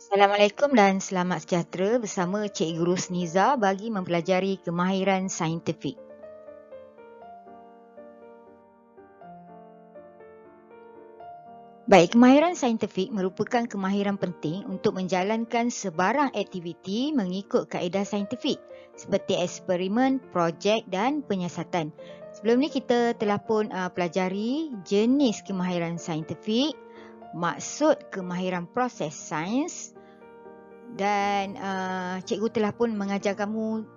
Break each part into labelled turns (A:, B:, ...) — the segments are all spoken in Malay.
A: Assalamualaikum dan selamat sejahtera bersama Cikgu Rusniza bagi mempelajari kemahiran saintifik. Baik, kemahiran saintifik merupakan kemahiran penting untuk menjalankan sebarang aktiviti mengikut kaedah saintifik seperti eksperimen, projek dan penyiasatan. Sebelum ni kita telah pun pelajari jenis kemahiran saintifik, maksud kemahiran proses sains dan cikgu telah pun mengajar kamu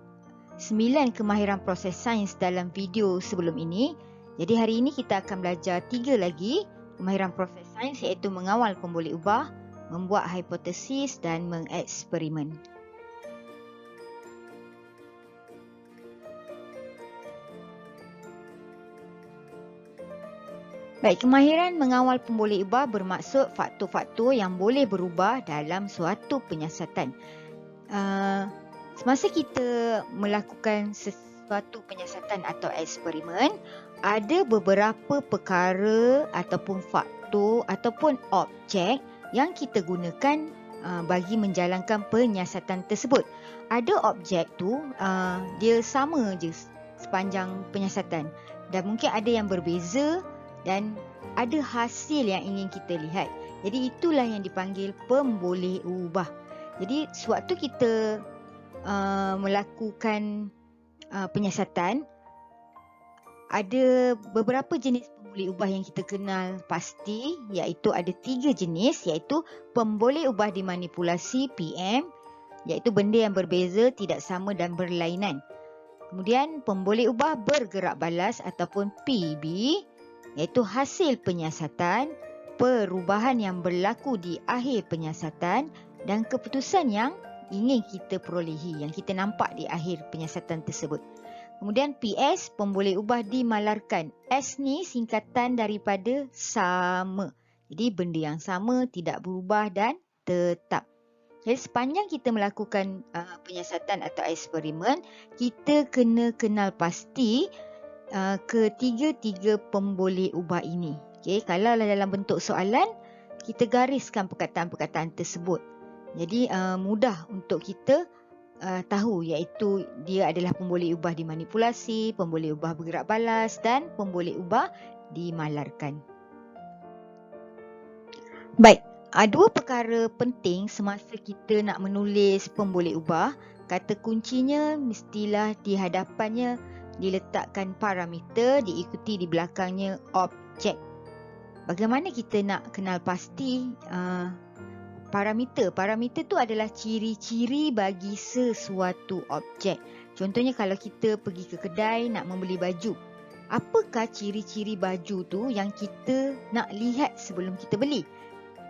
A: 9 kemahiran proses sains dalam video sebelum ini. Jadi hari ini kita akan belajar 3 lagi kemahiran proses sains, iaitu mengawal pemboleh ubah, membuat hipotesis dan mengeksperimen. Baik, kemahiran mengawal pemboleh ubah bermaksud faktor-faktor yang boleh berubah dalam suatu penyiasatan. Semasa kita melakukan sesuatu penyiasatan atau eksperimen, ada beberapa perkara ataupun faktor ataupun objek yang kita gunakan bagi menjalankan penyiasatan tersebut. Ada objek tu dia sama je sepanjang penyiasatan dan mungkin ada yang berbeza dan ada hasil yang ingin kita lihat. Jadi itulah yang dipanggil pemboleh ubah. Jadi sewaktu kita melakukan penyiasatan, ada beberapa jenis pemboleh ubah yang kita kenal pasti, iaitu ada 3 jenis, iaitu pemboleh ubah dimanipulasi PM, iaitu benda yang berbeza, tidak sama dan berlainan. Kemudian pemboleh ubah bergerak balas ataupun PB, iaitu hasil penyiasatan, perubahan yang berlaku di akhir penyiasatan dan keputusan yang ingin kita perolehi, yang kita nampak di akhir penyiasatan tersebut. Kemudian PS, pemboleh ubah dimalarkan. S ni singkatan daripada sama. Jadi benda yang sama, tidak berubah dan tetap. Jadi sepanjang kita melakukan penyiasatan atau eksperimen, kita kena kenal pasti ketiga-tiga pemboleh ubah ini. Okay, kalau dalam bentuk soalan, kita gariskan perkataan-perkataan tersebut. Jadi mudah untuk kita tahu, iaitu dia adalah pemboleh ubah dimanipulasi, pemboleh ubah bergerak balas dan pemboleh ubah dimalarkan. Baik, dua perkara penting semasa kita nak menulis pemboleh ubah. Kata kuncinya mestilah di hadapannya diletakkan parameter, diikuti di belakangnya objek. Bagaimana kita nak kenal pasti parameter? Parameter tu adalah ciri-ciri bagi sesuatu objek. Contohnya kalau kita pergi ke kedai nak membeli baju, apakah ciri-ciri baju tu yang kita nak lihat sebelum kita beli?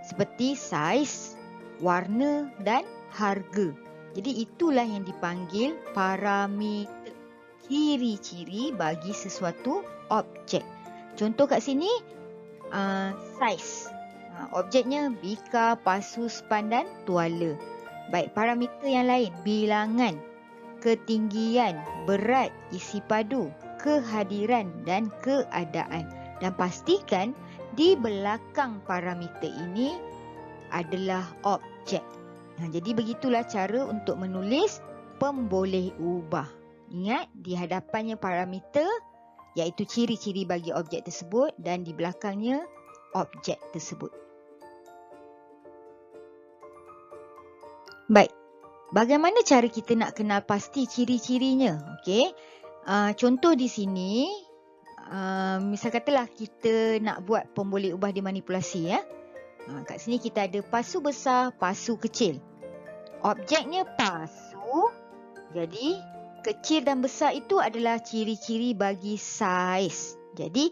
A: Seperti saiz, warna dan harga. Jadi itulah yang dipanggil parameter, ciri-ciri bagi sesuatu objek. Contoh kat sini, saiz. Objeknya bika, pasu, span dan tuala. Baik, parameter yang lain, bilangan, ketinggian, berat, isi padu, kehadiran dan keadaan. Dan pastikan di belakang parameter ini adalah objek. Jadi begitulah cara untuk menulis pemboleh ubah. Ingat, di hadapannya parameter, iaitu ciri-ciri bagi objek tersebut, dan di belakangnya objek tersebut. Baik, bagaimana cara kita nak kenal pasti ciri-cirinya? Okey, contoh di sini, misal katalah kita nak buat pemboleh ubah dimanipulasi ya. Kat sini kita ada pasu besar, pasu kecil. Objeknya pasu, jadi kecil dan besar itu adalah ciri-ciri bagi saiz. Jadi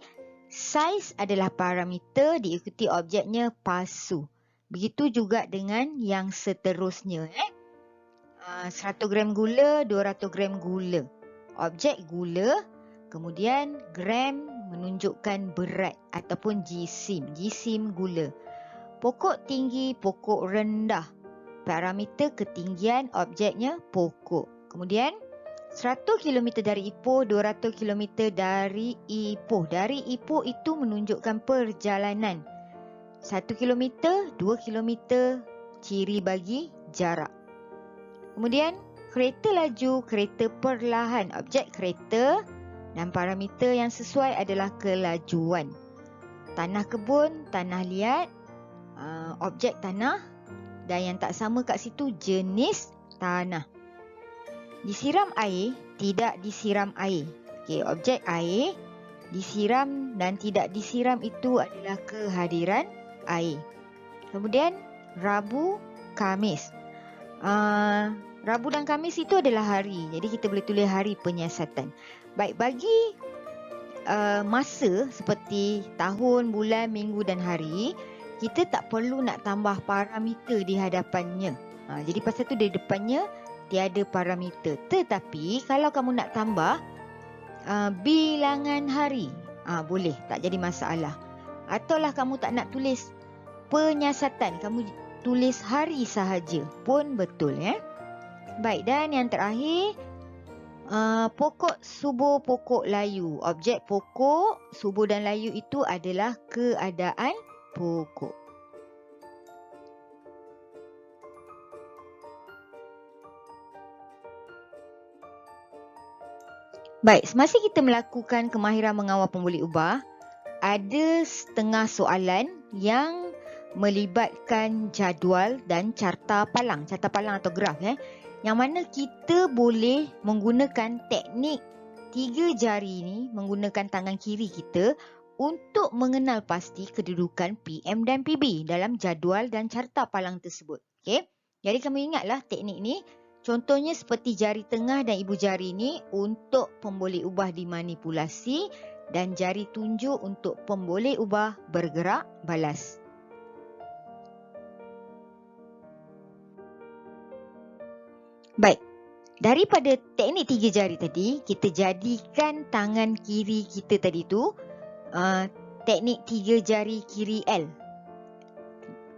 A: saiz adalah parameter, diikuti objeknya pasu. Begitu juga dengan yang seterusnya. 100 gram gula, 200 gram gula. Objek gula, kemudian gram menunjukkan berat ataupun jisim gula. Pokok tinggi, pokok rendah. Parameter ketinggian, objeknya pokok. Kemudian 100 km dari Ipoh, 200 km dari Ipoh. Dari Ipoh itu menunjukkan perjalanan. 1 km, 2 km, ciri bagi jarak. Kemudian kereta laju, kereta perlahan. Objek kereta dan parameter yang sesuai adalah kelajuan. Tanah kebun, tanah liat, objek tanah, dan yang tak sama kat situ jenis tanah. Disiram air, tidak disiram air. Okey, objek air, disiram dan tidak disiram itu adalah kehadiran air. Kemudian Rabu, Khamis. Rabu dan Khamis itu adalah hari. Jadi kita boleh tulis hari penyiasatan. Baik, bagi masa seperti tahun, bulan, minggu dan hari, kita tak perlu nak tambah parameter di hadapannya. Jadi pasal tu di depannya tiada parameter. Tetapi kalau kamu nak tambah bilangan hari, boleh, tak jadi masalah. Ataulah kamu tak nak tulis penyiasatan, kamu tulis hari sahaja pun betul, ya. Baik, dan yang terakhir, pokok, subur, pokok layu. Objek pokok, subur dan layu itu adalah keadaan pokok. Baik, semasa kita melakukan kemahiran mengawal pemboleh ubah, ada setengah soalan yang melibatkan jadual dan carta palang. Carta palang atau graf, yang mana kita boleh menggunakan teknik 3 jari ni, menggunakan tangan kiri kita untuk mengenal pasti kedudukan PM dan PB dalam jadual dan carta palang tersebut. Okey. Jadi kamu ingatlah teknik ni. Contohnya seperti jari tengah dan ibu jari ni untuk pemboleh ubah dimanipulasi dan jari tunjuk untuk pemboleh ubah bergerak balas. Baik, daripada teknik 3 jari tadi, kita jadikan tangan kiri kita tadi tu teknik 3 jari kiri L.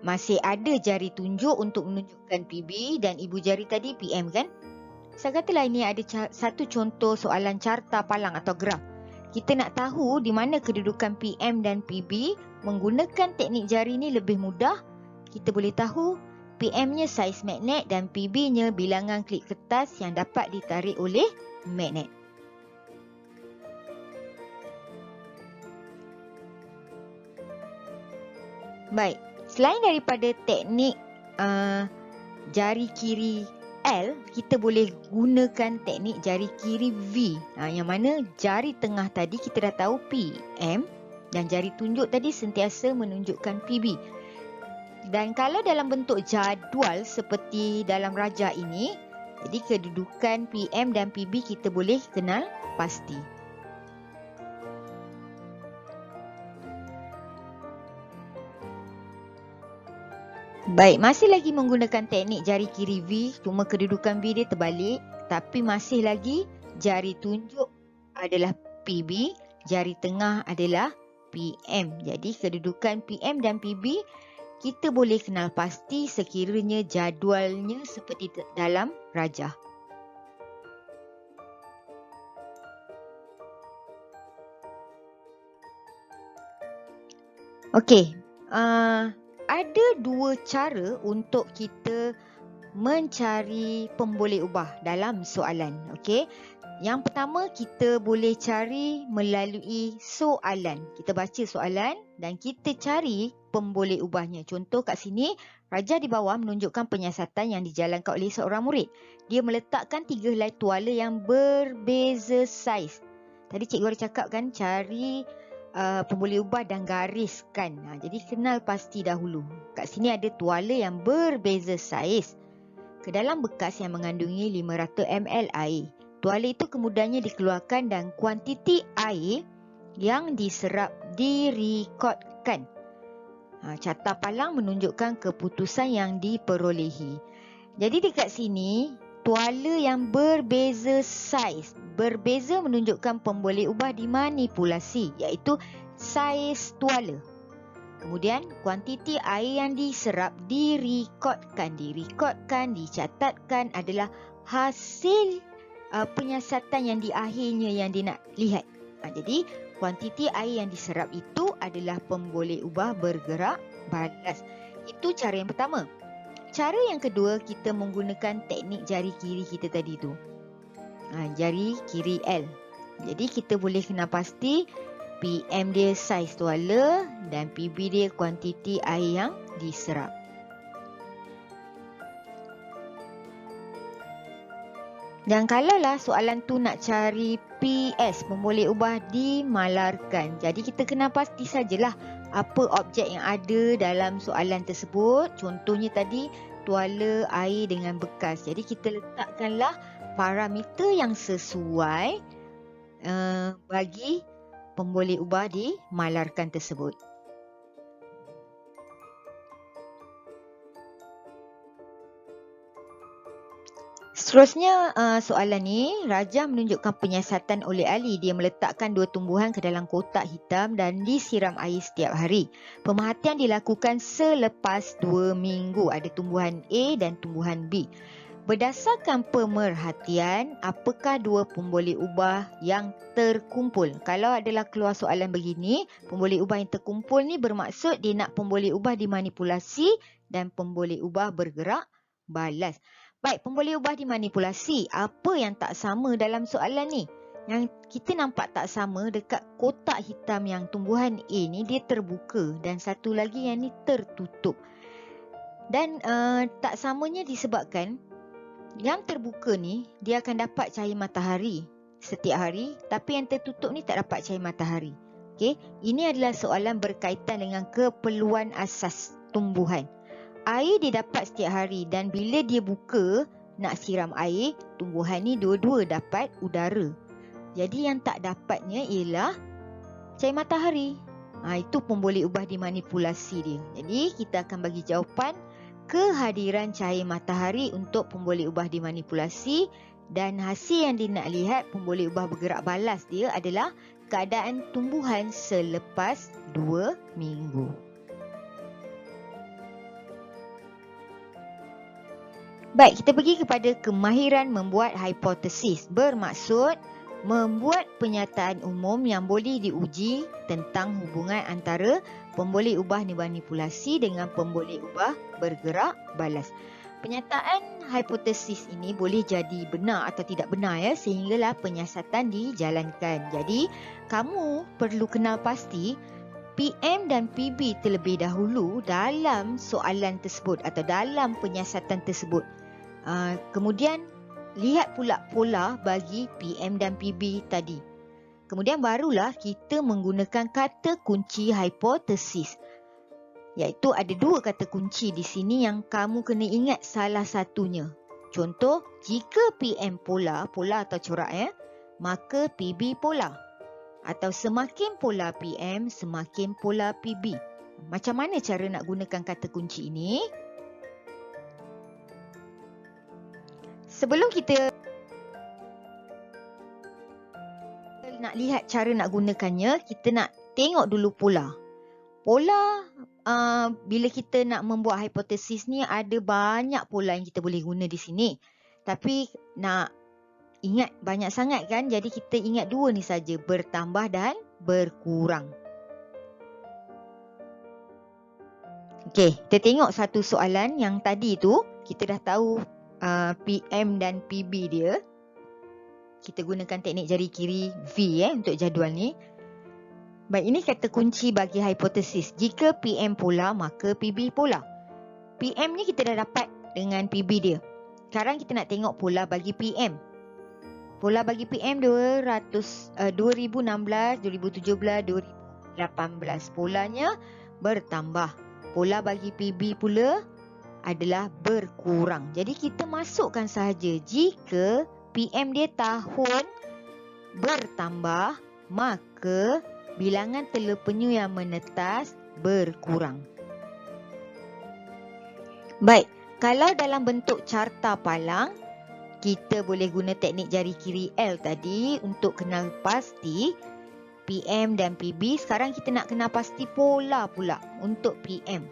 A: Masih ada jari tunjuk untuk menunjukkan PB dan ibu jari tadi PM, kan? Saya katalah ini ada satu contoh soalan carta palang atau graf. Kita nak tahu di mana kedudukan PM dan PB menggunakan teknik jari ni lebih mudah. Kita boleh tahu PM-nya saiz magnet dan PB-nya bilangan klip kertas yang dapat ditarik oleh magnet. Baik, selain daripada teknik jari kiri L, kita boleh gunakan teknik jari kiri V. Yang mana jari tengah tadi kita dah tahu PM dan jari tunjuk tadi sentiasa menunjukkan PB. Dan kalau dalam bentuk jadual seperti dalam rajah ini, jadi kedudukan PM dan PB kita boleh kenal pasti. Baik, masih lagi menggunakan teknik jari kiri V, cuma kedudukan V dia terbalik. Tapi masih lagi jari tunjuk adalah PB, jari tengah adalah PM. Jadi kedudukan PM dan PB kita boleh kenal pasti sekiranya jadualnya seperti dalam rajah. Okey, ada 2 cara untuk kita mencari pemboleh ubah dalam soalan. Okey. Yang pertama, kita boleh cari melalui soalan. Kita baca soalan dan kita cari pemboleh ubahnya. Contoh kat sini, rajah di bawah menunjukkan penyiasatan yang dijalankan oleh seorang murid. Dia meletakkan 3 helai tuala yang berbeza saiz. Tadi cikgu ada cakap kan, cari pemboleh ubah dan gariskan. Jadi kenal pasti dahulu. Kat sini ada tuala yang berbeza saiz ke dalam bekas yang mengandungi 500 ml air. Tuala itu kemudiannya dikeluarkan dan kuantiti air yang diserap direkodkan. Carta palang menunjukkan keputusan yang diperolehi. Jadi dekat sini, tuala yang berbeza saiz. Berbeza menunjukkan pemboleh ubah dimanipulasi, iaitu saiz tuala. Kemudian, kuantiti air yang diserap direkodkan. Direkodkan, dicatatkan adalah hasil penyiasatan yang di akhirnya yang dia nak lihat. Jadi, kuantiti air yang diserap itu adalah pemboleh ubah bergerak balas. Itu cara yang pertama. Cara yang kedua, kita menggunakan teknik jari kiri kita tadi tu. Jari kiri L. Jadi kita boleh kenal pasti PM dia saiz tuala dan PB dia kuantiti air yang diserap. Dan kalaulah soalan tu nak cari PS, pemboleh ubah dimalarkan. Jadi kita kena pasti sajalah apa objek yang ada dalam soalan tersebut. Contohnya tadi tuala air dengan bekas. Jadi kita letakkanlah parameter yang sesuai bagi pemboleh ubah dimalarkan tersebut. Seterusnya soalan ni, Raja menunjukkan penyiasatan oleh Ali. Dia meletakkan 2 tumbuhan ke dalam kotak hitam dan disiram air setiap hari. Pemerhatian dilakukan selepas 2 minggu. Ada tumbuhan A dan tumbuhan B. Berdasarkan pemerhatian, apakah 2 pemboleh ubah yang terkumpul? Kalau adalah keluar soalan begini, pemboleh ubah yang terkumpul ni bermaksud dia nak pemboleh ubah dimanipulasi dan pemboleh ubah bergerak balas. Baik, pemboleh ubah dimanipulasi. Apa yang tak sama dalam soalan ni? Yang kita nampak tak sama dekat kotak hitam yang tumbuhan A ni dia terbuka dan satu lagi yang ni tertutup. Dan tak samanya disebabkan yang terbuka ni dia akan dapat cahaya matahari setiap hari, tapi yang tertutup ni tak dapat cahaya matahari. Okey, ini adalah soalan berkaitan dengan keperluan asas tumbuhan. Air dia dapat setiap hari dan bila dia buka nak siram air, tumbuhan ni dua-dua dapat udara. Jadi yang tak dapatnya ialah cahaya matahari. Itu pemboleh ubah dimanipulasi dia. Jadi kita akan bagi jawapan kehadiran cahaya matahari untuk pemboleh ubah dimanipulasi, dan hasil yang dia nak lihat pemboleh ubah bergerak balas dia adalah keadaan tumbuhan selepas 2 minggu. Baik, kita pergi kepada kemahiran membuat hipotesis. Bermaksud membuat pernyataan umum yang boleh diuji tentang hubungan antara pemboleh ubah dimanipulasi dengan pemboleh ubah bergerak balas. Pernyataan hipotesis ini boleh jadi benar atau tidak benar ya, sehinggalah penyiasatan dijalankan. Jadi, kamu perlu kenal pasti PM dan PB terlebih dahulu dalam soalan tersebut atau dalam penyiasatan tersebut. Kemudian lihat pula pola bagi PM dan PB tadi. Kemudian barulah kita menggunakan kata kunci hipotesis. Iaitu ada 2 kata kunci di sini yang kamu kena ingat salah satunya. Contoh, jika PM pola atau corak ya, maka PB pola. Atau semakin pola PM, semakin pola PB. Macam mana cara nak gunakan kata kunci ini? Sebelum kita nak lihat cara nak gunakannya, kita nak tengok dulu pola. Pola, bila kita nak membuat hipotesis ni, ada banyak pola yang kita boleh guna di sini. Tapi nak ingat banyak sangat kan, jadi kita ingat 2 ni saja, bertambah dan berkurang. Okey, kita tengok satu soalan yang tadi tu, kita dah tahu PM dan PB dia. Kita gunakan teknik jari kiri V untuk jadual ni. Baik, ini kata kunci bagi hipotesis. Jika PM pola, maka PB pola. PM ni kita dah dapat dengan PB dia. Sekarang kita nak tengok pola bagi PM. Pola bagi PM 2016, 2017, 2018. Polanya bertambah. Pola bagi PB pula adalah berkurang. Jadi kita masukkan sahaja jika PM dia tahun bertambah, maka bilangan telur penyu yang menetas berkurang. Baik, kalau dalam bentuk carta palang, kita boleh guna teknik jari kiri L tadi untuk kenal pasti PM dan PB. Sekarang kita nak kenal pasti pola pula untuk PM.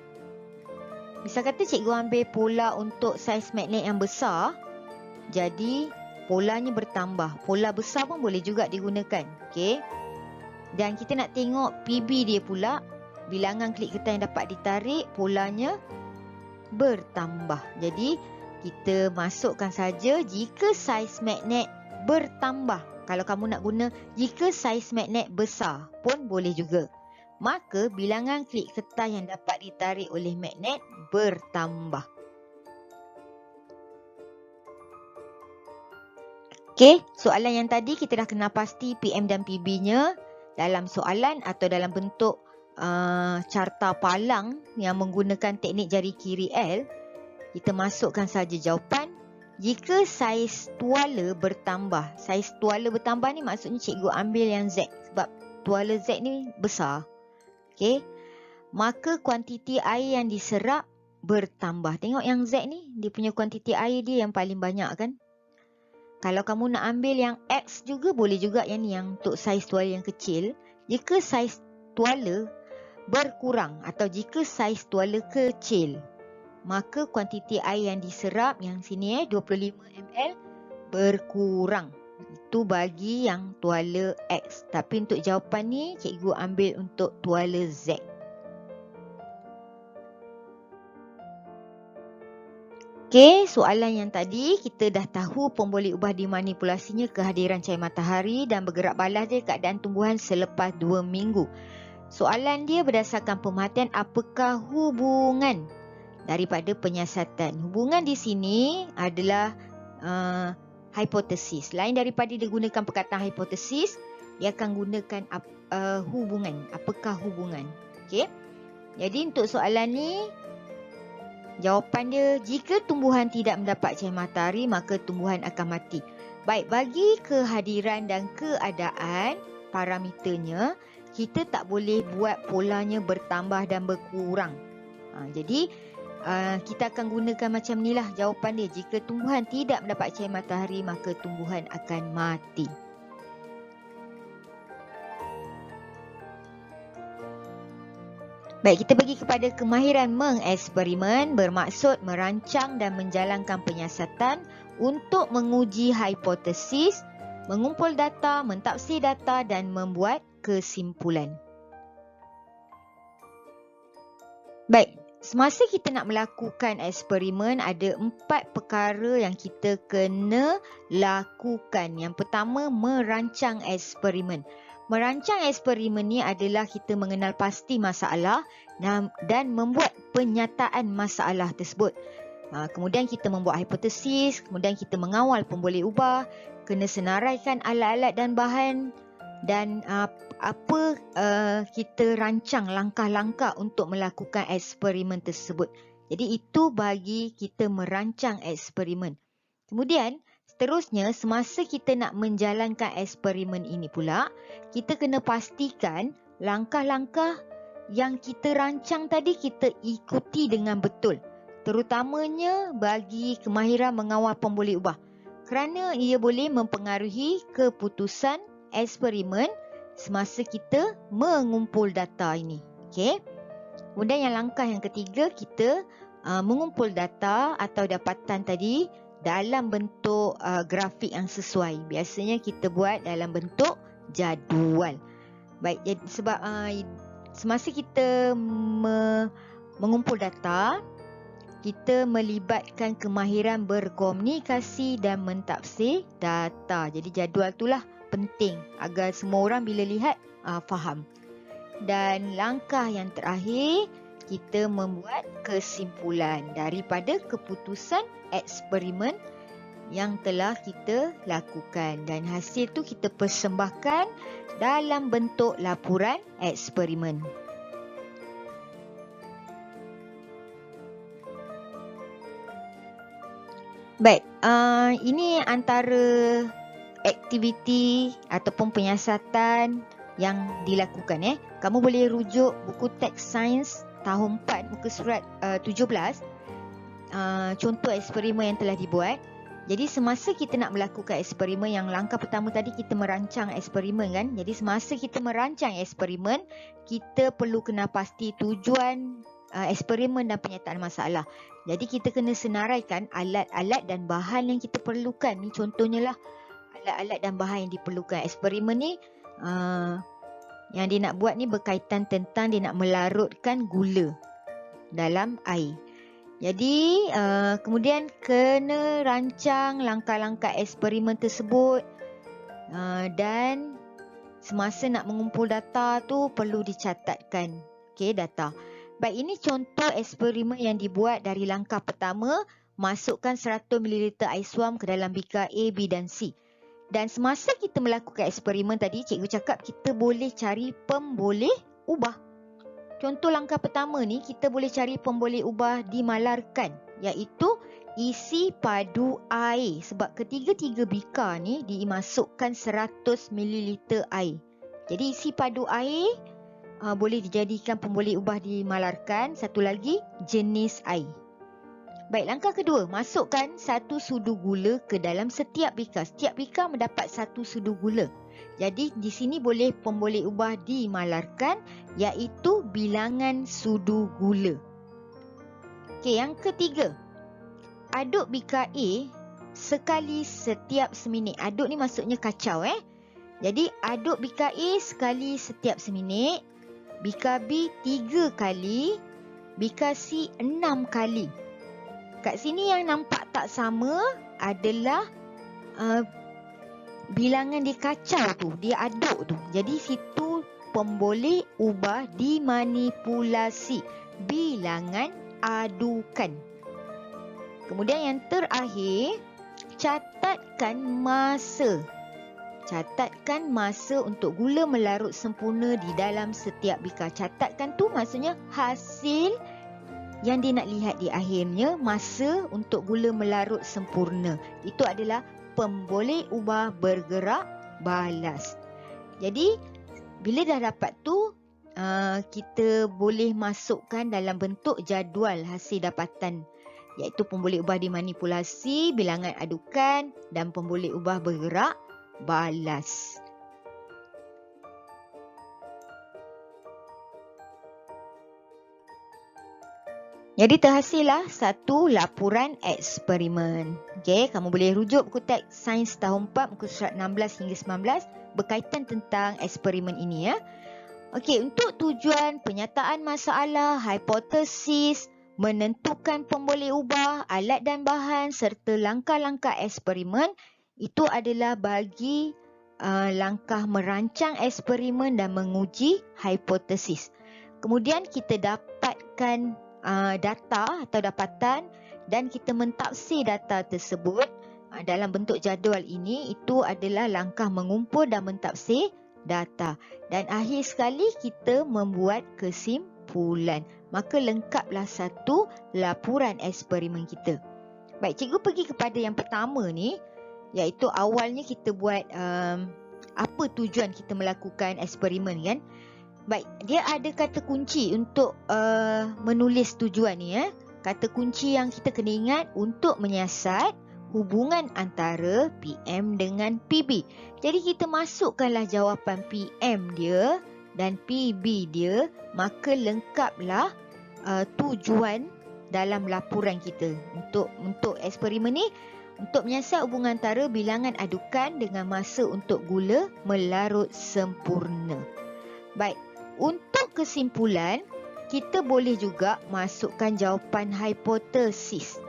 A: Misal kata cikgu ambil pola untuk saiz magnet yang besar, jadi polanya bertambah. Pola besar pun boleh juga digunakan. Okey. Dan kita nak tengok PB dia pula, bilangan klik getah yang dapat ditarik, polanya bertambah. Jadi kita masukkan saja jika saiz magnet bertambah. Kalau kamu nak guna jika saiz magnet besar pun boleh juga. Maka bilangan klik kertas yang dapat ditarik oleh magnet bertambah. Okey, soalan yang tadi kita dah kenal pasti PM dan PB-nya dalam soalan atau dalam bentuk carta palang yang menggunakan teknik jari kiri L. Kita masukkan saja jawapan. Jika saiz tuala bertambah. Saiz tuala bertambah ni maksudnya cikgu ambil yang Z. Sebab tuala Z ni besar. Okey. Maka kuantiti air yang diserap bertambah. Tengok yang Z ni. Dia punya kuantiti air dia yang paling banyak kan. Kalau kamu nak ambil yang X juga boleh juga yang ni. Yang untuk saiz tuala yang kecil. Jika saiz tuala berkurang atau jika saiz tuala kecil, maka kuantiti air yang diserap yang sini 25 ml berkurang. Itu bagi yang tuala X. Tapi untuk jawapan ni cikgu ambil untuk tuala Z. Okey, soalan yang tadi kita dah tahu pemboleh ubah dimanipulasinya kehadiran cahaya matahari dan bergerak balas dia keadaan tumbuhan selepas 2 minggu. Soalan dia berdasarkan pemerhatian apakah hubungan daripada penyiasatan. Hubungan di sini adalah hipotesis. Lain daripada dia gunakan perkataan hipotesis, dia akan gunakan hubungan. Apakah hubungan? Okey. Jadi untuk soalan ni, jawapan dia, jika tumbuhan tidak mendapat cahaya matahari, maka tumbuhan akan mati. Baik, bagi kehadiran dan keadaan parameternya, kita tak boleh buat polanya bertambah dan berkurang. Jadi, kita akan gunakan macam ni lah jawapan dia. Jika tumbuhan tidak mendapat cahaya matahari, maka tumbuhan akan mati. Baik, kita pergi kepada kemahiran mengeksperimen bermaksud merancang dan menjalankan penyiasatan untuk menguji hipotesis, mengumpul data, mentafsir data dan membuat kesimpulan. Baik, semasa kita nak melakukan eksperimen ada 4 perkara yang kita kena lakukan. Yang pertama, merancang eksperimen. Merancang eksperimen ni adalah kita mengenal pasti masalah dan membuat penyataan masalah tersebut. Kemudian kita membuat hipotesis, kemudian kita mengawal pemboleh ubah, kena senaraikan alat-alat dan bahan dan kita rancang langkah-langkah untuk melakukan eksperimen tersebut. Jadi itu bagi kita merancang eksperimen. Kemudian seterusnya, semasa kita nak menjalankan eksperimen ini pula, kita kena pastikan langkah-langkah yang kita rancang tadi kita ikuti dengan betul. Terutamanya bagi kemahiran mengawal pemboleh ubah. Kerana ia boleh mempengaruhi keputusan eksperimen semasa kita mengumpul data ini. Okey. Kemudian yang langkah yang ketiga, kita mengumpul data atau dapatan tadi dalam bentuk grafik yang sesuai. Biasanya kita buat dalam bentuk jadual. Baik, jadi sebab semasa kita mengumpul data, kita melibatkan kemahiran berkomunikasi dan mentafsir data. Jadi jadual itulah penting agar semua orang bila lihat faham. Dan langkah yang terakhir, kita membuat kesimpulan daripada keputusan eksperimen yang telah kita lakukan. Dan hasil tu kita persembahkan dalam bentuk laporan eksperimen. Baik, ini antara aktiviti ataupun penyiasatan yang dilakukan. Kamu boleh rujuk buku teks sains tahun 4 muka surat 17, contoh eksperimen yang telah dibuat. Jadi semasa kita nak melakukan eksperimen, yang langkah pertama tadi kita merancang eksperimen kan. Jadi semasa kita merancang eksperimen, kita perlu kena pasti tujuan eksperimen dan penyataan masalah. Jadi kita kena senaraikan alat-alat dan bahan yang kita perlukan. Ni contohnya lah alat-alat dan bahan yang diperlukan. Eksperimen ni yang dia nak buat ni berkaitan tentang dia nak melarutkan gula dalam air. Jadi kemudian kena rancang langkah-langkah eksperimen tersebut dan semasa nak mengumpul data tu perlu dicatatkan. Okey, data. Baik, ini contoh eksperimen yang dibuat dari langkah pertama, masukkan 100 ml air suam ke dalam bikar A, B dan C. Dan semasa kita melakukan eksperimen tadi, cikgu cakap kita boleh cari pemboleh ubah. Contoh langkah pertama ni, kita boleh cari pemboleh ubah dimalarkan, iaitu isi padu air. Sebab ketiga-tiga bikar ni dimasukkan 100 ml air. Jadi isi padu air boleh dijadikan pemboleh ubah dimalarkan. Satu lagi, jenis air. Baik, langkah kedua, masukkan 1 sudu gula ke dalam setiap bikar. Setiap bikar mendapat 1 sudu gula. Jadi di sini boleh pemboleh ubah dimalarkan, iaitu bilangan sudu gula. Okey, yang ketiga, aduk bikar A sekali setiap seminit. Aduk ni maksudnya kacau Jadi aduk bikar A sekali setiap seminit, bikar B 3 kali, bikar C 6 kali. Kat sini yang nampak tak sama adalah bilangan dia kacau tu, dia aduk tu. Jadi situ pemboleh ubah dimanipulasi, bilangan adukan. Kemudian yang terakhir, catatkan masa. Catatkan masa untuk gula melarut sempurna di dalam setiap bikar. Catatkan tu maksudnya hasil yang dia nak lihat di akhirnya, masa untuk gula melarut sempurna. Itu adalah pemboleh ubah bergerak balas. Jadi bila dah dapat tu, kita boleh masukkan dalam bentuk jadual hasil dapatan, iaitu pemboleh ubah dimanipulasi, bilangan adukan dan pemboleh ubah bergerak balas. Jadi terhasillah satu laporan eksperimen. Okey, kamu boleh rujuk buku teks Sains tahun 4 muka surat 16 hingga 19 berkaitan tentang eksperimen ini Okey, untuk tujuan penyataan masalah, hipotesis, menentukan pemboleh ubah, alat dan bahan serta langkah-langkah eksperimen, itu adalah bagi langkah merancang eksperimen dan menguji hipotesis. Kemudian kita dapatkan data atau dapatan dan kita mentafsir data tersebut dalam bentuk jadual ini. Itu adalah langkah mengumpul dan mentafsir data. Dan akhir sekali kita membuat kesimpulan. Maka lengkaplah satu laporan eksperimen kita. Baik, cikgu pergi kepada yang pertama ni, iaitu awalnya kita buat apa tujuan kita melakukan eksperimen kan. Baik, dia ada kata kunci untuk menulis tujuan ni Kata kunci yang kita kena ingat untuk menyiasat hubungan antara PM dengan PB. Jadi kita masukkanlah jawapan PM dia dan PB dia, maka lengkaplah tujuan dalam laporan kita. Untuk eksperimen ni, untuk menyiasat hubungan antara bilangan adukan dengan masa untuk gula melarut sempurna. Baik, untuk kesimpulan, kita boleh juga masukkan jawapan hipotesis.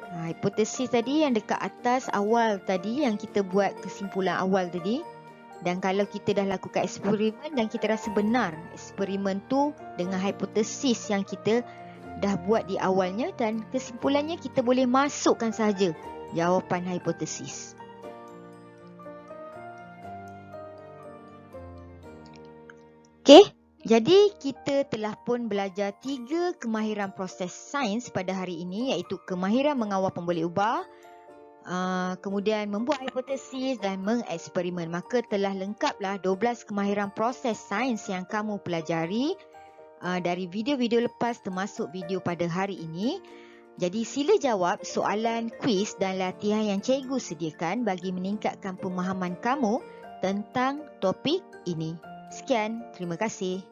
A: Hipotesis tadi yang dekat atas awal tadi, yang kita buat kesimpulan awal tadi. Dan kalau kita dah lakukan eksperimen dan kita rasa benar eksperimen tu dengan hipotesis yang kita dah buat di awalnya, dan kesimpulannya kita boleh masukkan saja jawapan hipotesis. Okey, jadi kita telah pun belajar 3 kemahiran proses sains pada hari ini, iaitu kemahiran mengawal pemboleh ubah, kemudian membuat hipotesis dan mengeksperimen. Maka telah lengkaplah 12 kemahiran proses sains yang kamu pelajari dari video-video lepas, termasuk video pada hari ini. Jadi sila jawab soalan kuis dan latihan yang cikgu sediakan bagi meningkatkan pemahaman kamu tentang topik ini. Sekian, terima kasih.